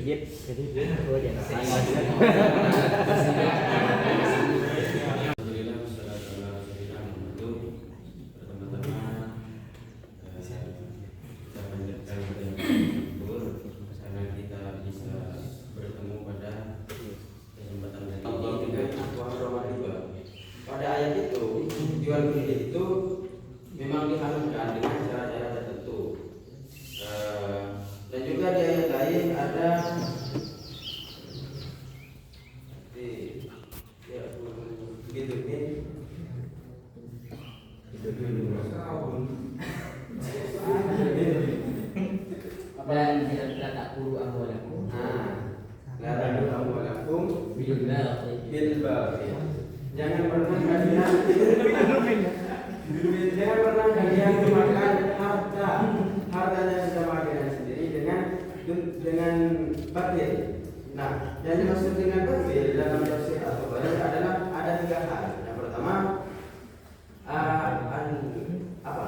sedikit jadi gue dia pada ayat itu jual beli itu memang diharamkan dengan cara-cara tertentu. Dan juga di ayat lain ada dan tidak takulu amwalakum. La ta'kulu amwalakum bil bil batil. Jangan pernah kalian memakan harta yang sama kalian sendiri dengan batil. Nah, yang dimaksud dengan batil dalam tafsir At-Tabari adalah ada 3 hal. Yang pertama, apa?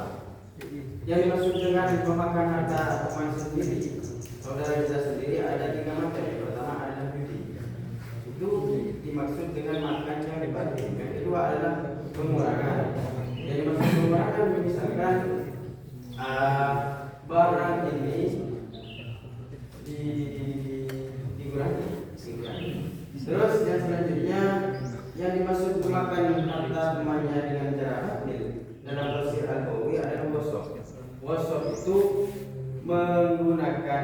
Yang dimaksud dengan memakan harta teman sendiri, saudara kita sendiri, ada 3 macam. Yang pertama adalah judi. Itu dimaksud dengan makan yang batil. Yang kedua adalah pengurangan. Yang dimaksud pengurangan misalkan barang ini dikurangi. Terus yang selanjutnya yang dimaksud memakan harta temannya dengan cara batil dalam tafsir Al-Bawi adalah wasop. Wasop itu menggunakan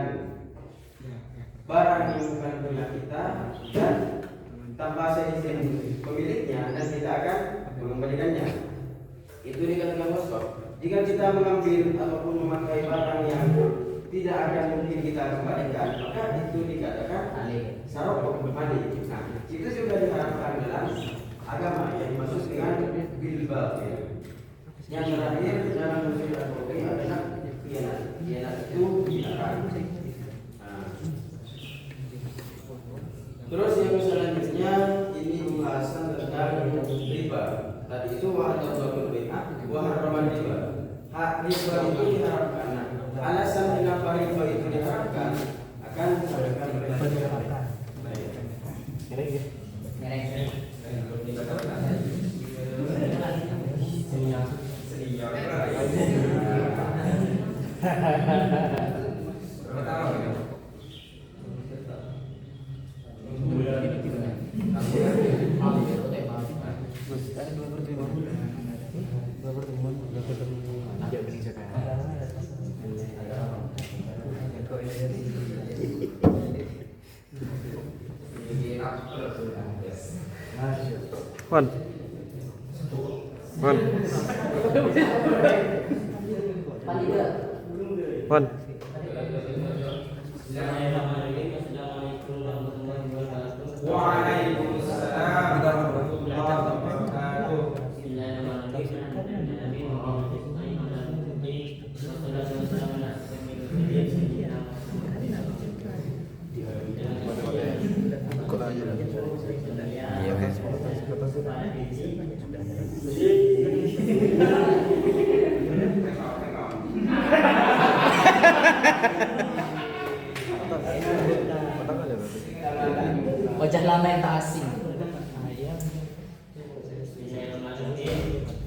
barang yang bukan punya kita dan tanpa seizin pemiliknya dan tidak akan mengembalikannya. Itu dikatakan wasop. Jika kita mengambil ataupun memakai barang yang tidak akan mungkin kita kembalikan, maka itu dikatakan sarok mali. Nah, itu juga diharapkan dalam agama yang dimaksud dengan bil batil. Yang terakhir dalam tafsir Al-Bawi adalah khianat. Khianat itu dilarang. Terus yang selanjutnya ini pembahasan tentang riba. Tadi itu wahdatul bai'ah wa haraman riba. Hak riba itu diharapkan. Alasan kenapa riba itu diharapkan akan disampaikan oleh Wan. Waalaikumsalam warahmatullahi wabarakatuh. Wajah lama yang tak asing.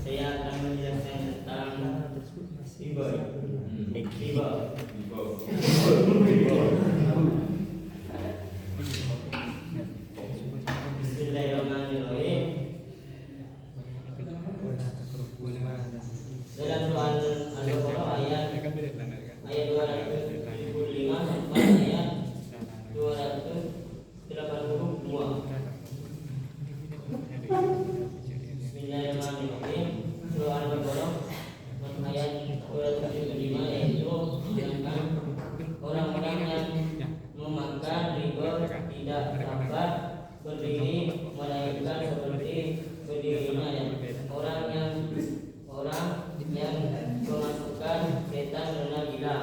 Saya akan menjelaskan tentang riba. Bismillahirrahmanirrahim. Dalam Quran Al-Baqarah ayat 275 sampai ayat 282. Bismillahirrahmanirrahim. Surah Al-Baqarah ayat 275 yaitu tentang orang-orang yang memakan riba tidak dapat berdiri melainkan seperti berdirinya orang yang memasukkan setan dalam gila.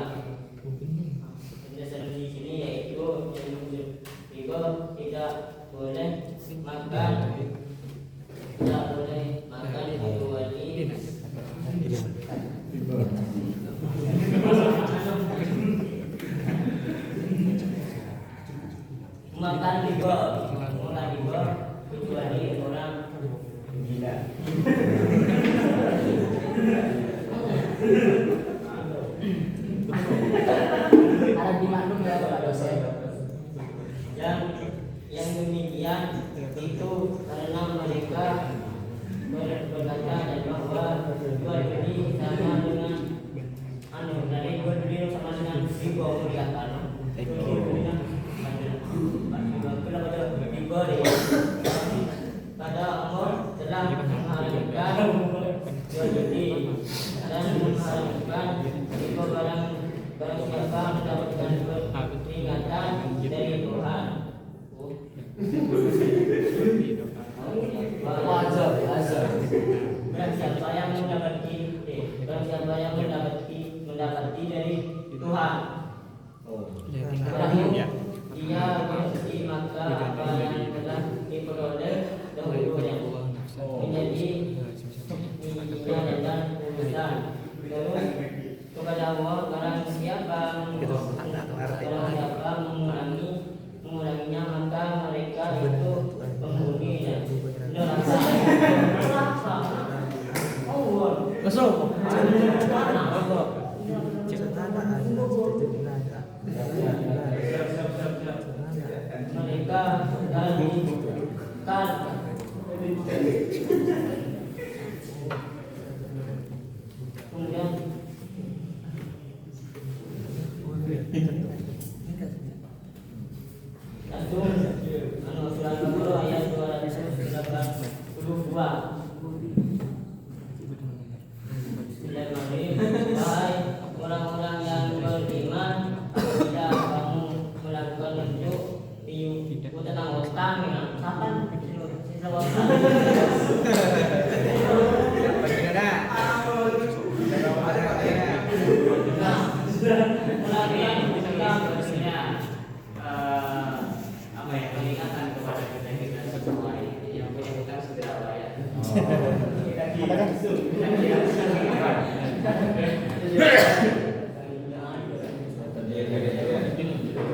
Penjelasan di sini yaitu yang riba tidak boleh makan kecuali makan riba kecuali orang gila. Harap dimaklum ya Bapak dosen. Yang demikian itu karena mereka berkata dan bahwa jual beli sama dengan dari jual beli sama dengan riba melihatkan. Riba pada Allah telah mengharamkan jual beli dan mengharamkan riba barang siapa mendapatkan peringatan dari Tuhan. Barang siapa yang mendapati dari Tuhan. Dia berarti maka apa yang telah diperoleh dahulunya menjadi miliknya dan urusan. Terus kepada Allah barang siapa menguranginya maka mereka itu penghuni neraka. Mereka kemudian surah Al-Baqarah ayat 282. Wahai orang-orang yang beriman, tidak kamu melakukan unjuk tentang utang ya. Kapan? Peringatan kepada kita semua yang punya hutang segera bayar.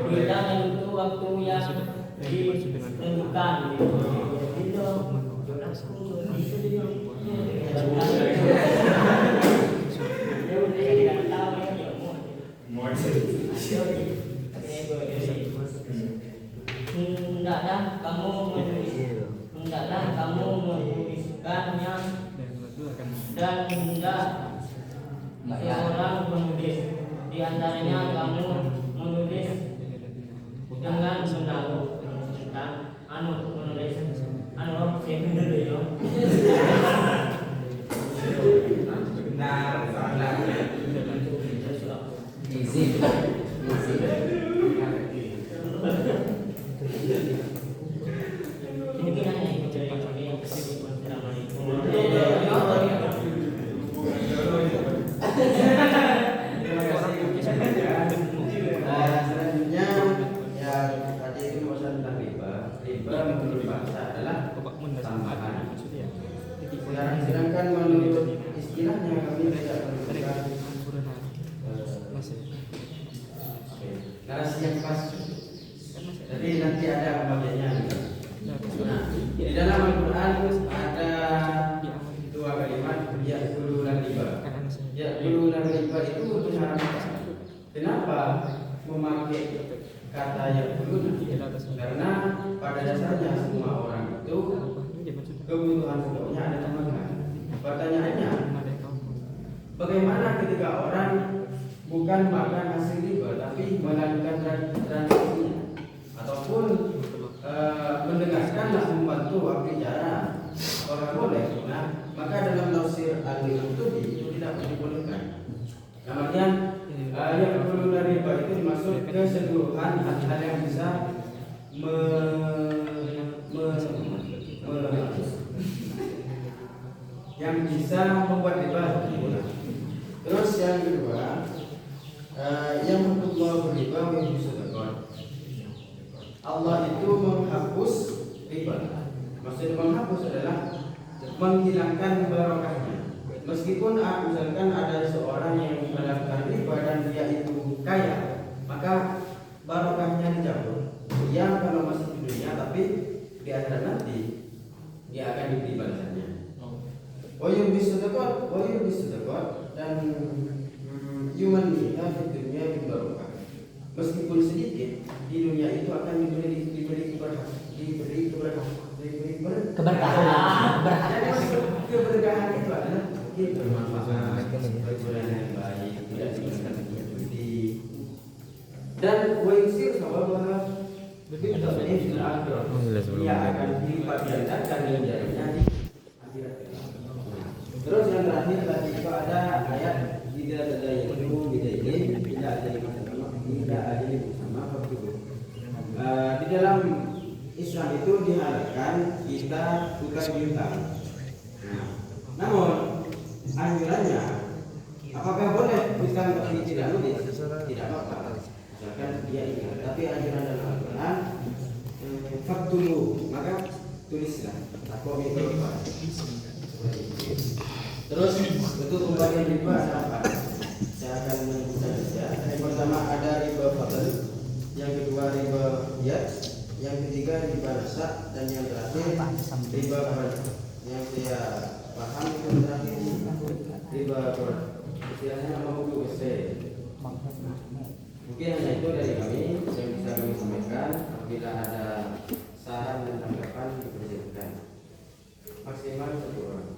Kita menentu waktu yang ditentukan. Hendaklah kamu menuliskannya dan hendak seorang penulis di antaranya kamu menulis dengan benar menulis sedangkan menurut istilahnya kami tidak menemukan narasi yang pas. Jadi nanti ada pembagiannya. Nah, di dalam Al-Quran ada dua kalimat ya'kulu dan riba. Ya'kulu dan riba itu diharamkan. Kenapa memakai kata ya'kulu? Karena pada dasarnya semua orang itu kebutuhan pokoknya ada makan. Pertanyaannya, bagaimana ketika orang bukan makan hasil riba tapi melakukan transaksinya ataupun mendengarkanlah membantu waktu bicara orang boleh. Nah, maka dalam tafsir Al-Qurtubi itu tidak dibolehkan. Kemudian yang perlu dari riba itu dimaksud keseluruhan hal-hal yang bisa yang bisa membuat riba. Terus yang kedua, yang Allah riba wa yusadaqah. Allah itu menghapus riba. Maksud menghapus adalah menghilangkan barokahnya. Meskipun misalkan ada seorang yang melakukan riba dan dia itu kaya, maka barokahnya dicabut. Dia kalau masih akhirat nanti dia akan diberi balasannya. Wayum bisadaqat, dan yumanniha fid dunya bil barokah. Meskipun sedikit di dunia itu akan diberi Keberkahan. Keberkahan itu adalah mungkin bermanfaat, perbuatan yang baik, tidak digunakan judi. Dan waisir sahabat begitu ini dia akan dilipat gandakan ganjarannya di akhirat. Terus yang terakhir tadi itu ada ayat tidak ada yang bidailin, tidak ada yang tidak ada yang bersama begitu. Di dalam Islam itu diharapkan kita bukan bintang. Namun anjurannya apakah boleh hutang tapi tidak nulis? Tidak apa-apa. Misalkan dia ingat, tapi anjuran dalam Al-Quran faktulu, maka tulislah. Aku itu terus untuk pembagian riba ada apa? Saya akan menyebutkan saja. Yang pertama ada riba fadl, yang kedua riba yad, yang ketiga riba nasa, dan yang terakhir riba qard. Yang saya paham itu terakhir riba qard. Istilahnya nama buku esai. Mungkin hanya itu dari kami yang bisa kami sampaikan. Apabila ada saran dan tanggapan dipersilakan. Maksimal 1 orang.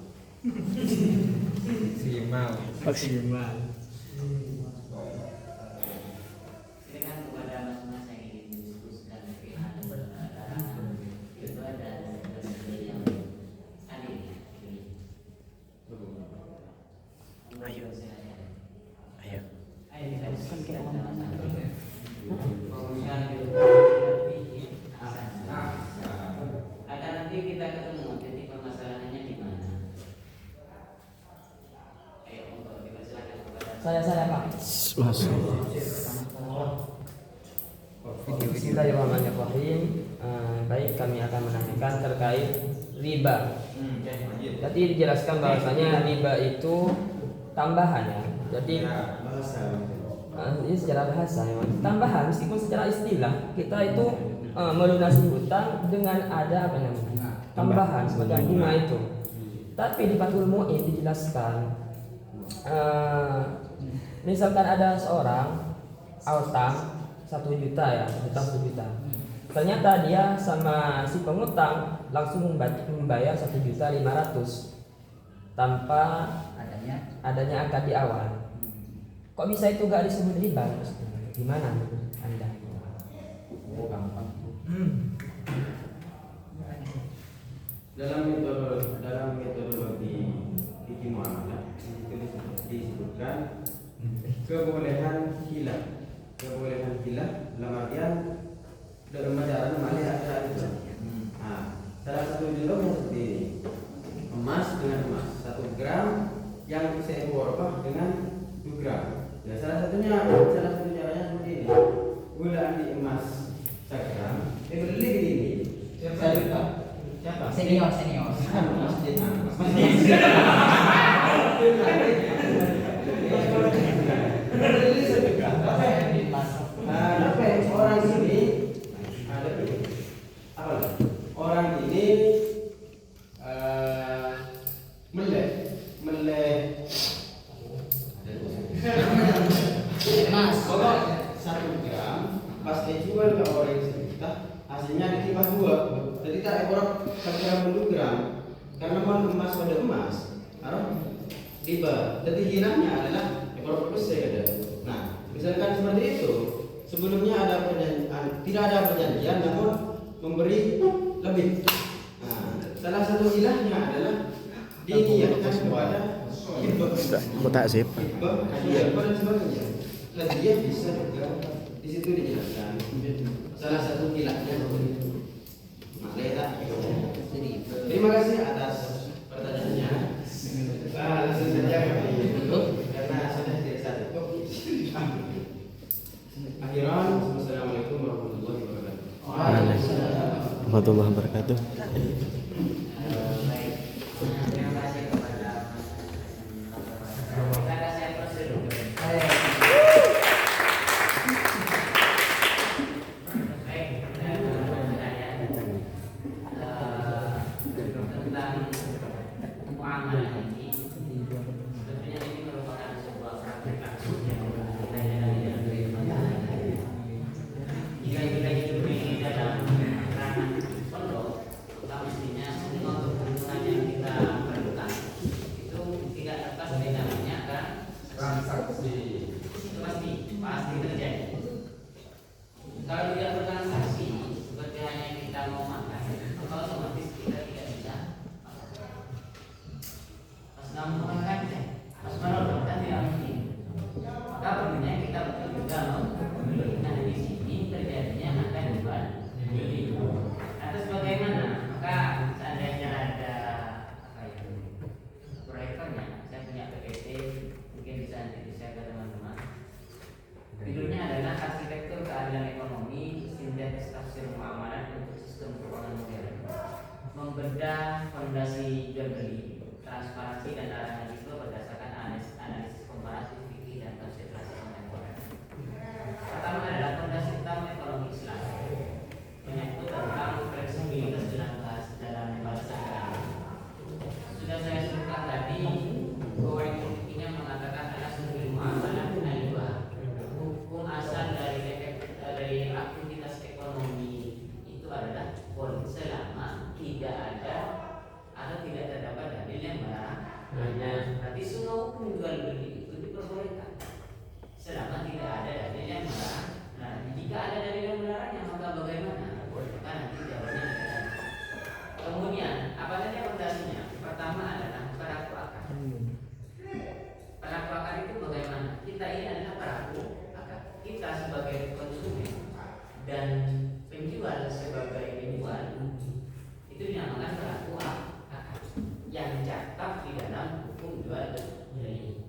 Maksimal. Silakan kepada mas-mas yang ingin mendiskusikan pilihan antara riba dan yang adil. Ayo. Agar nanti kita ketemu titik permasalahannya di mana. Ayo, dipersilakan kepada Saya Pak. Bismillahirrahmanirrahim. Baik, kami akan menanyakan terkait riba. Tadi dijelaskan bahwasanya riba itu tambahan ya. Jadi ini secara bahasa memang tambahan, meskipun secara istilah kita itu melunasi hutang dengan ada apa namanya tambahan sebagai bunga itu. Tapi di Fathul Mu'in dijelaskan misalkan ada seorang utang 1 juta ya, hutang 1 juta. Ternyata dia sama si pengutang langsung membayar 1.500.000 tanpa adanya akad di awal. Kok bisa itu gak disebut riba? Gimana Anda? Oh, gampang. Dalam metodologi fikih muamalah disebutkan kebolehan khilaf dalam artian dalam ajaran malih ada itu. Salah satu contohnya seperti ini. Emas dengan emas 1 gram yang saya berubah dengan 2 gram. Ya, salah satu caranya seperti ini. Gula di emas 1 gram, beli ini. Siapa? Senior. Masjid. Orang ini meleh Mas. 1 gram pas dijual ke orang yang sejuta hasilnya ditimbang 2. Jadi tak ekor 1 gram 2 gram karena emas pada emas harus riba. Jadi hilangnya adalah ekor besar ada. Nah, misalkan seperti itu sebelumnya ada perjanjian, tidak ada perjanjian namun memberi lebih. Nah, salah satu hilangnya adalah diniatkan kepada Mutasib. hadiah dan sebagainya. Hadiah bisa juga di situ dijelaskan. Salah satu hilangnya seperti itu. Makleta. Terima kasih atas pertanyaannya. Langsung saja kami tutup karena sudah tidak cukup. Akhiran, wassalamualaikum warahmatullahi wabarakatuh. Warahmatullahi wabarakatuh. terima kasih kepada kita kasih prosedur. Baik, kita bedah fondasi jual beli, transparansi dan arahan risiko berdasarkan analisis komparatif fikih dan konsentrasi kontemporer. Pertama adalah fondasi utama ekonomi Islam, menyangkut tentang fleksibilitas dalam bahasa agama. Sudah saya sebutkan tadi bahwa yang intinya mengatakan asal muamalah al-riba, hukum asal dari aktivitas ekonomi itu adalah boleh selama tidak ada atau tidak terdapat dalil yang melarang. Berarti semua hukum jual beli itu diperbolehkan selama tidak ada dalil yang melarang. Nah, jika ada dalil yang melarangnya maka bagaimana? Maka nanti jawabannya ada. Kemudian apa saja fondasinya? Pertama adalah pelaku akad. Pelaku akad itu bagaimana? Kita ini adalah pelaku akad. Kita sebagai konsumen dan penjual sebagai penjual itu dinamakan pelaku akad yang catat di dalam hukum jual beli.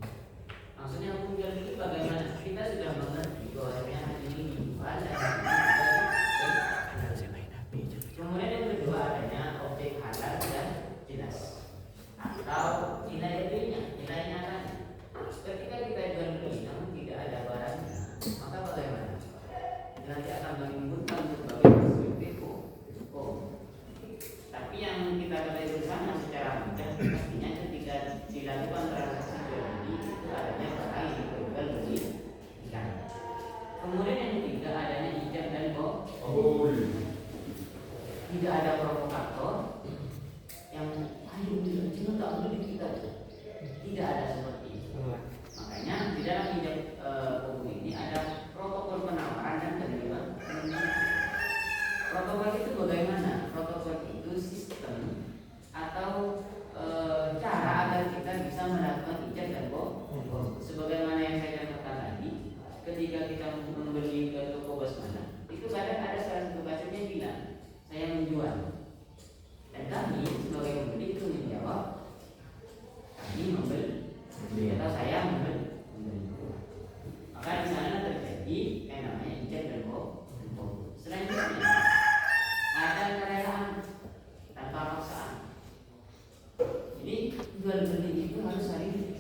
Maksudnya hukum jual beli bagaimana? Kita sudah mengerti bahwasanya ini dijual dan kemudian yang kedua adanya objek halal dan jelas atau nilai belinya, nilainya kan. Ketika kita jual beli namun tidak ada barangnya, maka bagaimana? Nanti akan menimbulkan berbagai risiko. Tapi yang kita ketahui bersama secara mudah pastinya ketika dilakukan transaksi jual beli itu adanya barang yang dijual beli ikan. Kemudian yang ketiga adanya ijab dan bohong. Tidak ada provokator yang ayo jangan tak beli kita. Tidak ada seperti itu. Makanya di dalam ijab bohong ini ada protokol penawaran dan penjualan. Protokol itu bagaimana? Protokol itu sistem atau cara agar kita bisa melakukan ijab dan bohong. Sebagaimana yang saya contohkan tadi, ketika kita membeli ke toko basmana, itu kadang ada salah satu kasusnya bilang saya menjual, dan kami sebagai pembeli itu menjawab kami membeli atau saya membeli. Maka di sana terjadi yang namanya ijab dan bohong. Selanjutnya ada kerelaan tanpa paksaan. Jadi jual beli itu harus saling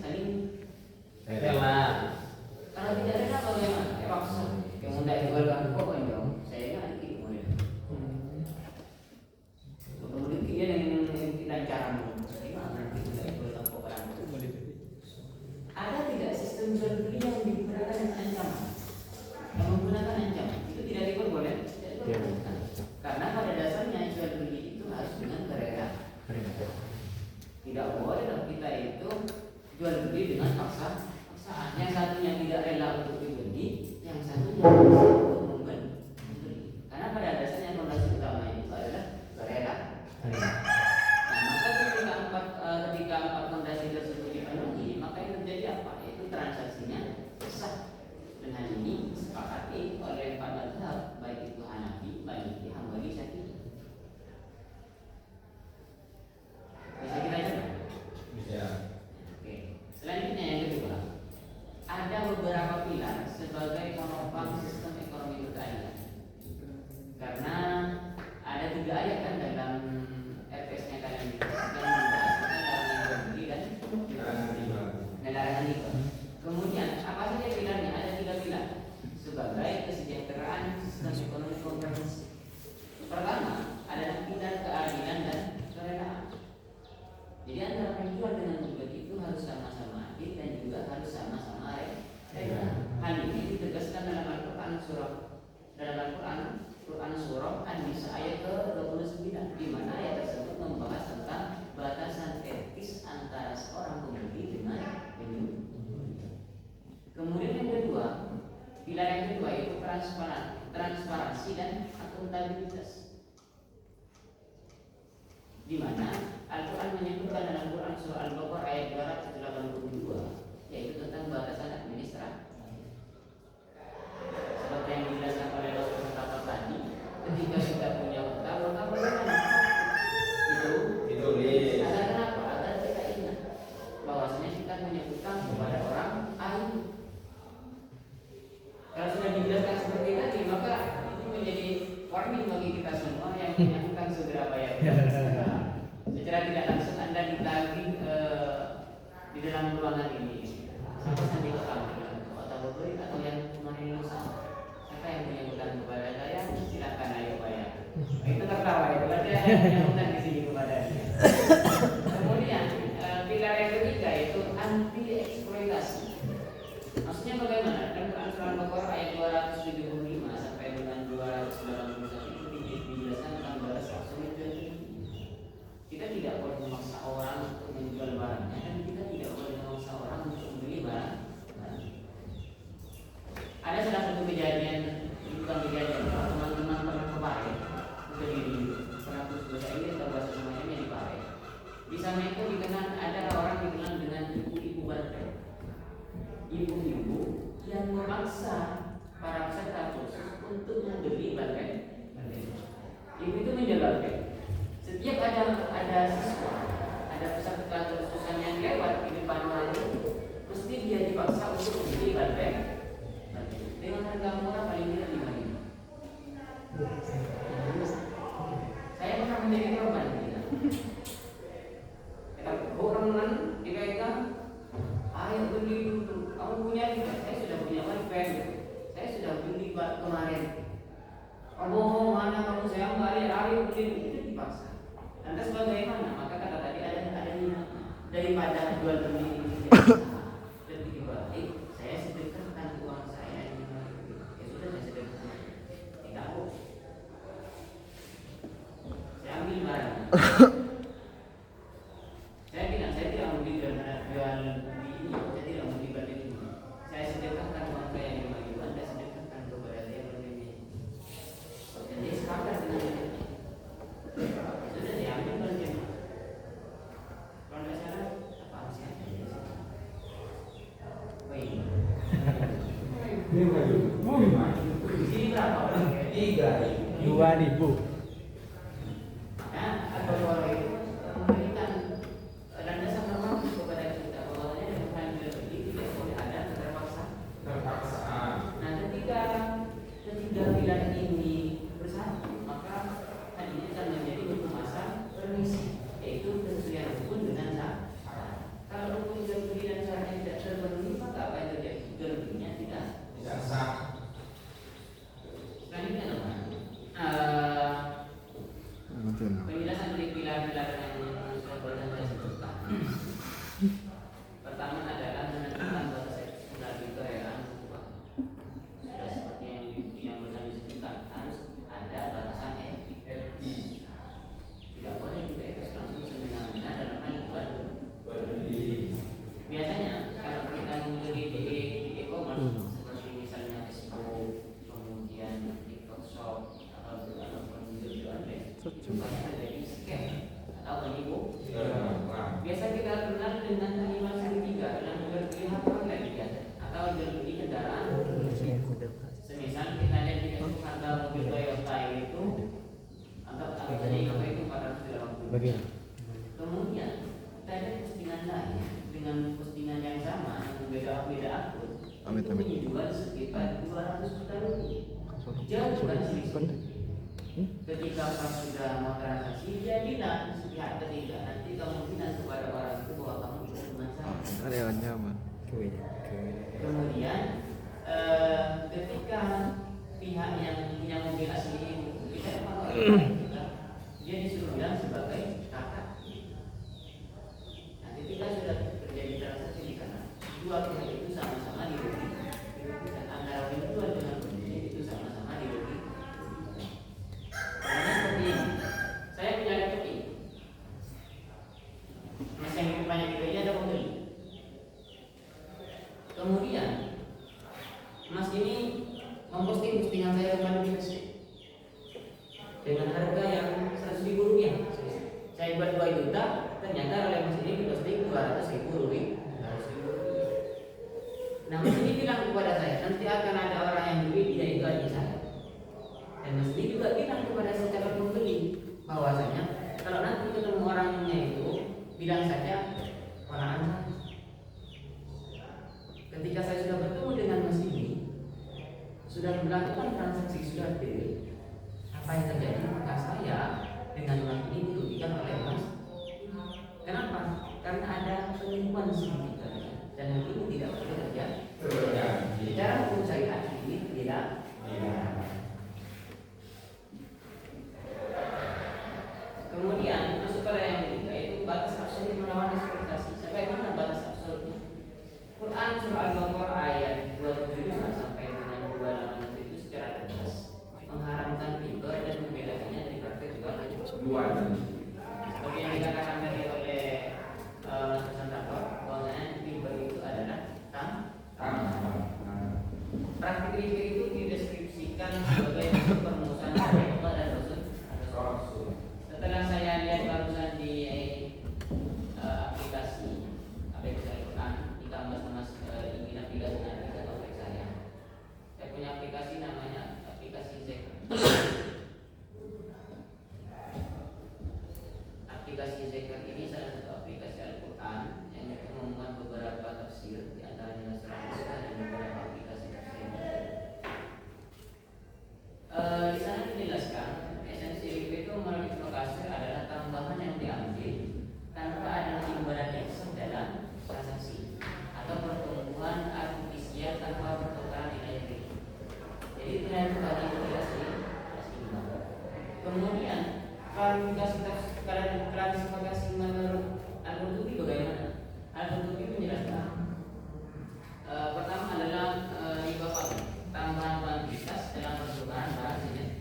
Rela. kalau tidak rela bagaimana? Paksa. Yang mudah jual kan kok dong. Saya kan kemudian dia dengan kita cara ada tidak sistem jual beli yang digunakan dengan ancaman, yang menggunakan ancaman itu tidak diperbolehkan. Karena pada dasarnya jual beli itu harus dengan kerelaan. Tidak boleh dong kita itu jual beli dengan paksaan. Yang satunya tidak rela untuk dibeli, yang satunya untuk membeli. Karena pada dasarnya fondasi utama itu adalah kerelaan. Nah, maka ketika empat fondasi tersebut dipenuhi, maka yang terjadi apa? Yaitu transaksinya sah. Dengan ini disepakati oleh empat mazhab, baik itu Hanafi, Maliki, Hambali, Syafi'i. Bisa kita coba? Bisa. Oke. Selanjutnya yang kedua, ada beberapa pilar sebagai penopang sistem ekonomi berkeadilan. Karena ada 3 ayat kan dalam RPS-nya kalian yang membahas tentang larangan beli dan larangan riba. Kemudian apa saja pilarnya? Ada 3 pilar sebagai kesejahteraan sistem ekonomi komprehensif. Pertama adalah pilar keadilan dan kerelaan. Jadi antara penjual dengan pembeli itu harus sama-sama adil dan juga harus sama-sama rela. Hal ini ditegaskan dalam Al-Quran surah An-Nisa ayat ke-29, di mana ayat tersebut membahas tentang batasan etis antara seorang pembeli dengan penjual. Kemudian yang kedua, pilar yang kedua yaitu transparansi dan akuntabilitas. Di mana Al-Quran menyebutkan dalam Quran surah Al-Baqarah ayat 282, yaitu tentang batasan administratif. Seperti yang dijelaskan oleh Dr. Mustafa tadi, ketika kita punya utang, maka bagaimana? Ditulis. Agar kenapa? Agar kita ingat bahwasanya kita punya utang kepada orang lain. Kalau sudah dijelaskan seperti tadi, maka itu menjadi warning bagi kita semua yang punya utang segera bayar. dalam ruangan ini sama sambil kamu atau berbeli atau yang kemarin lusa siapa yang punya hutang kepada saya silakan ayo bayar. Itu tertawa itu berarti ada yang punya hutang di sini kepada dia. Kemudian pilar yang ketiga itu anti eksploitasi. Maksudnya bagaimana? Dan Quran surah Al-Baqarah ayat 275 sampai dengan 291 itu dijelaskan tentang balas aksion dan kita tidak boleh memaksa orang untuk menjual barangnya dan kita tidak boleh memaksa orang untuk membeli barang. Ada salah satu kejadian, bukan kejadian, teman-teman pernah ke Pare, ke diri, pernah ke bahasa Inggris atau bahasa semacamnya di Pare. Di sana itu dikenal ada orang dikenal dengan ibu-ibu bantai, ibu-ibu yang memaksa para peserta kursus untuk membeli bantai. Ibu itu menjelaskan, setiap ada siswa, ada peserta kursusan yang lewat di depan orang itu, mesti dia dipaksa untuk membeli bantai dengan harga murah paling tidak 5.000. Saya pernah menjadi korban. Orang dikatakan, ayo beli dulu. Kamu punya tidak? Saya sudah punya wifi. Saya sudah beli kemarin. Oh mana kamu saya balik, ayo beli itu dipaksa. Lantas bagaimana? Maka kata tadi ada daripada jual beli ini lebih baik saya sedekahkan uang saya ini. Ya sudah saya sedekahkan. Tidak kok. Saya ambil barang. Saya bilang saya tidak membeli jual ini, saya tidak membeli balik ini. Saya sedekahkan uang saya yang 5.000, Anda sedekahkan kepada saya balik. Dan dia sepakat dengan itu. Sudah saya ambil balik. Kalau tidak salah, apa sih? Baik. Ini berapa orang? 2.000. Nah, atau kalau itu memberikan landasan normal kepada kita bahwasanya dengan beli tidak boleh ada terpaksa. Nah, ketika pilar ini bersatu, maka tadinya akan menjadi hukum asal permisi, yaitu kesesuaian hukum dengan syarat. Kalau hukum jual beli dan syaratnya tidak terpenuhi, maka apa yang terjadi? Jual belinya tidak sah. Selanjutnya teman, penjelasan dari pilar-pilar yang sudah saya sebutkan. Pertama adalah menentukan bahasa sekular kekayaan uang. Sudah seperti yang benar disebutkan, harus ada batasan etis. Tidak boleh kita etis langsung semena-mena dalam hal jual beli. Biasanya kalau kita membeli di e-commerce seperti misalnya Facebook, kemudian TikTok Shop atau jual beli, itu banyak terjadi scam atau penipu. Biasa kita kenal dengan kalimat segitiga dalam jual beli harta online biasa atau jual beli kendaraan. Semisal kita lihat di Facebook harga mobil Toyota itu anggap saja itu 480. Kemudian kita lihat postingan lain dengan postingan yang sama yang berbeda akun itu dijual sekitar 200 juta rupiah. Jauh bukan selisih. Ketika pas sudah mau transaksi, dia bilang pihak ketiga nanti kamu bilang kepada orang itu bahwa kamu cuma sama. Kemudian ketika pihak yang punya mobil asli itu tidak mau dia disuruh bilang sebagai kakak. Nah, ketika sudah terjadi transaksi di sana, dua pihak itu sama-sama dirugikan. Dan antara penjual dengan pembeli itu sama-sama dirugikan. Karena seperti ini, saya punya laptop ini. Mas yang lebih banyak itu ada pembeli. Kemudian Mas ini memposting postingan saya kemarin di Facebook dengan harga yang 100.000 rupiah. Saya buat 2 juta, ternyata oleh Mas ini diposting 200.000 rupiah. Nah, Mas ini bilang kepada saya, nanti akan ada orang yang beli, dia itu aja saya. Dan Mas ini juga bilang kepada saya calon pembeli bahwasanya kalau nanti ketemu orangnya itu bilang saja orang Anda. Ketika saya sudah bertemu dengan Mas ini, sudah melakukan transaksi, sudah deal, apa yang terjadi? Maka saya dengan Mas ini dirugikan oleh Mas. Kenapa? Karena ada penipuan sedikit. Seperti yang dikatakan tadi oleh Mas presentator, bahwasanya riba itu adalah praktik riba itu dideskripsikan sebagai permusuhan Allah dan Rasul. Setelah saya lihat barusan di aplikasi Al-Quran, jika mas ingin aplikasi nanti ke topik saya punya aplikasi namanya aplikasi Zekar. Aplikasi Zekar ini salah satu aplikasi Al-Quran yang mengumumkan beberapa tafsir, di antaranya surah Al-Baqarah dan beberapa aplikasi tafsir. Di sana dijelaskan esensi riba itu melalui kasir adalah tambahan yang diambil tanpa adanya imbalan ekstern dalam transaksi atau pertumbuhan artifisial tanpa pertukaran nilai riba. Jadi nilai tukar itu tidak seimbang. Kemudian klarifikasi menurut Al-Qurtubi bagaimana? Al-Qurtubi menjelaskan pertama adalah riba fadl, tambahan kuantitas dalam pertukaran barang jenis.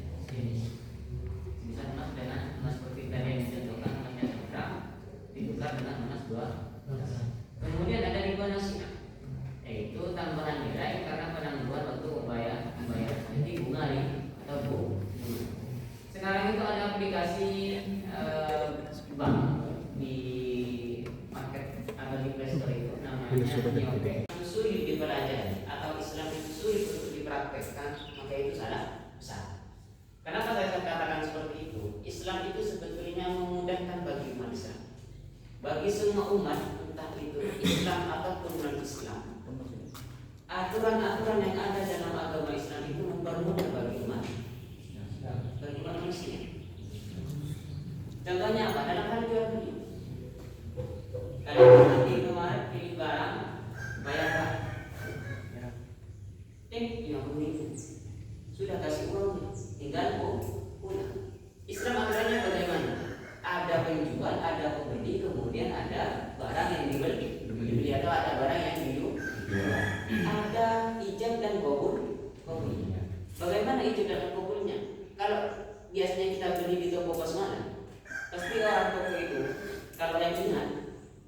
Misal emas dengan emas seperti tadi yang dicontohkan emasnya 1 gram ditukar dengan emas 2. Kemudian ada riba nasiah, yaitu tambahan nilai karena penangguhan waktu membayar, jadi bunga atau bunga. Sekarang itu ada aplikasi bank di market atau di Play Store itu namanya Nyope. Sulit dipelajari atau Islam itu sulit untuk dipraktekkan, maka itu salah besar. Kenapa saya katakan seperti itu? Islam itu sebetulnya memudahkan bagi umat Islam, bagi semua umat, entah itu Islam ataupun non-Islam. Aturan-aturan yang ada dalam agama Islam itu mempermudah bagi umat manusia. Contohnya apa? Dalam hal jual beli. Kalau nanti kemarin pilih barang, bayar berapa? 50.000. Sudah kasih uangnya, tinggal pulang. Islam aturannya bagaimana? Ada penjual, ada pembeli, kemudian ada barang yang dibeli atau ada barang yang dijual. Ada ijab dan qabul. Bagaimana ijab dan qabulnya? Kalau biasanya kita beli di toko kosmetik, pasti orang toko itu kalau yang ingat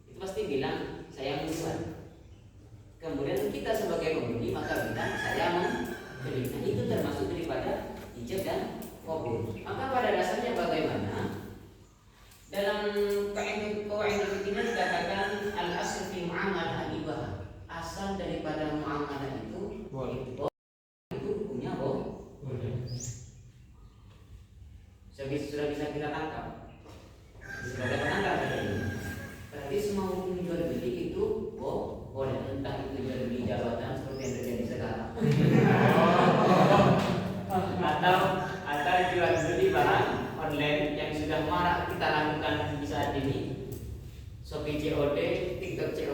itu pasti bilang saya menjual. Kemudian kita sebagai pembeli maka bilang saya membeli. Nah, itu termasuk daripada ijab dan qabul. Maka pada dasarnya bagaimana? Dalam kaidah fikihnya dikatakan al-asl fi muamalah al-ibah. Asal daripada muamalah itu hukumnya boleh. Sudah bisa kita tangkap sebagai penangkap ini. Berarti semua hukum jual beli itu boleh, entah itu jual beli jabatan seperti yang terjadi sekarang, atau jual beli barang online yang sudah marak kita lakukan di saat ini, Shopee COD, TikTok COD.